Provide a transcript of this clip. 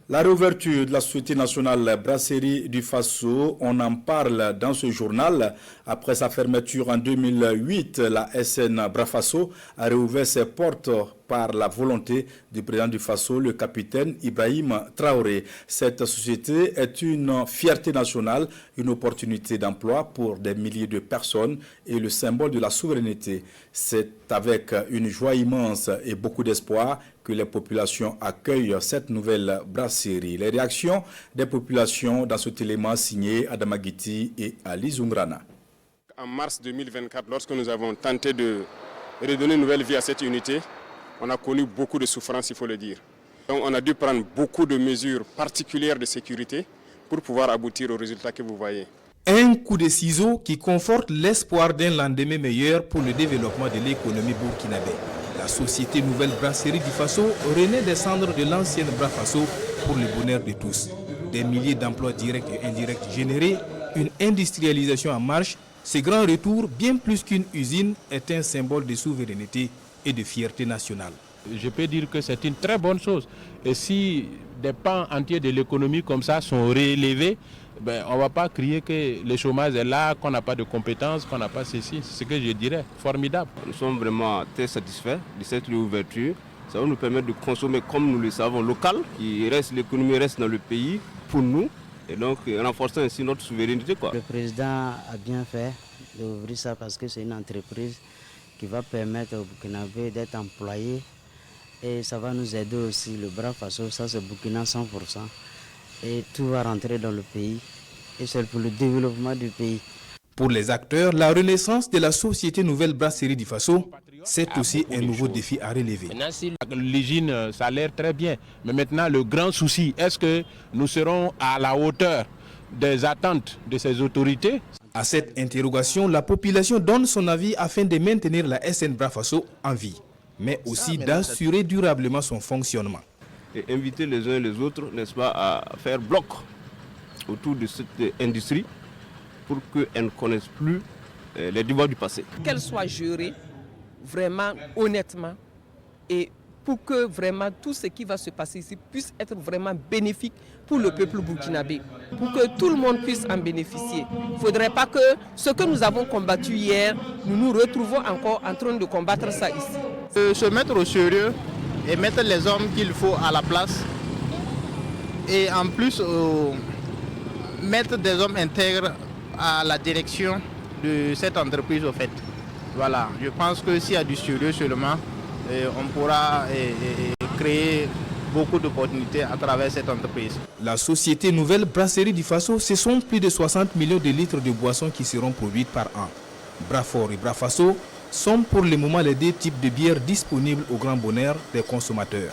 La réouverture de la Société nationale Brasserie du Faso, on en parle dans ce journal. Après sa fermeture en 2008, la SN Brafaso a réouvert ses portes par la volonté du président du Faso, le capitaine Ibrahim Traoré. Cette société est une fierté nationale, une opportunité d'emploi pour des milliers de personnes et le symbole de la souveraineté. C'est avec une joie immense et beaucoup d'espoir que les populations accueillent cette nouvelle brasserie. Les réactions des populations dans ce élément signé Adama Guiti et Ali Zungrana. En mars 2024, lorsque nous avons tenté de redonner une nouvelle vie à cette unité, on a connu beaucoup de souffrances, il faut le dire. Donc on a dû prendre beaucoup de mesures particulières de sécurité pour pouvoir aboutir aux résultats que vous voyez. Un coup de ciseau qui conforte l'espoir d'un lendemain meilleur pour le développement de l'économie burkinabé. La société Nouvelle Brasserie du Faso renaît des cendres de l'ancienne Brafaso pour le bonheur de tous. Des milliers d'emplois directs et indirects générés, une industrialisation en marche, ce grand retour, bien plus qu'une usine, est un symbole de souveraineté et de fierté nationale. Je peux dire que c'est une très bonne chose. Et si des pans entiers de l'économie comme ça sont relevés, on ne va pas crier que le chômage est là, qu'on n'a pas de compétences, qu'on n'a pas ceci. C'est ce que je dirais, formidable. Nous sommes vraiment très satisfaits de cette réouverture. Ça va nous permettre de consommer comme nous le savons local. L'économie reste dans le pays pour nous. Et donc renforçant ainsi notre souveraineté. Le président a bien fait d'ouvrir ça parce que c'est une entreprise qui va permettre aux Burkinabés d'être employés. Et ça va nous aider aussi. Le Brafaso, ça c'est Burkina 100%. Et tout va rentrer dans le pays. Et c'est pour le développement du pays. Pour les acteurs, la renaissance de la société Nouvelle Brasserie du Faso, c'est aussi un nouveau défi à relever. L'hygiène, ça a l'air très bien. Mais maintenant, le grand souci, est-ce que nous serons à la hauteur des attentes de ces autorités? À cette interrogation, la population donne son avis afin de maintenir la SN Brafaso en vie, mais aussi d'assurer durablement son fonctionnement. Et inviter les uns et les autres, n'est-ce pas, à faire bloc autour de cette industrie pour qu'elle ne connaisse plus les devoirs du passé. Qu'elle soit gérée vraiment honnêtement et pour que vraiment tout ce qui va se passer ici puisse être vraiment bénéfique pour le peuple burkinabé, pour que tout le monde puisse en bénéficier. Il ne faudrait pas que ce que nous avons combattu hier, nous nous retrouvons encore en train de combattre ça ici. Se mettre au sérieux et mettre les hommes qu'il faut à la place et en plus mettre des hommes intègres à la direction de cette entreprise au fait. Voilà, je pense que s'il y a du sérieux seulement, on pourra créer beaucoup d'opportunités à travers cette entreprise. La société Nouvelle Brasserie du Faso, ce sont plus de 60 millions de litres de boissons qui seront produites par an. Brafort et Brafaso sont pour le moment les deux types de bières disponibles au grand bonheur des consommateurs.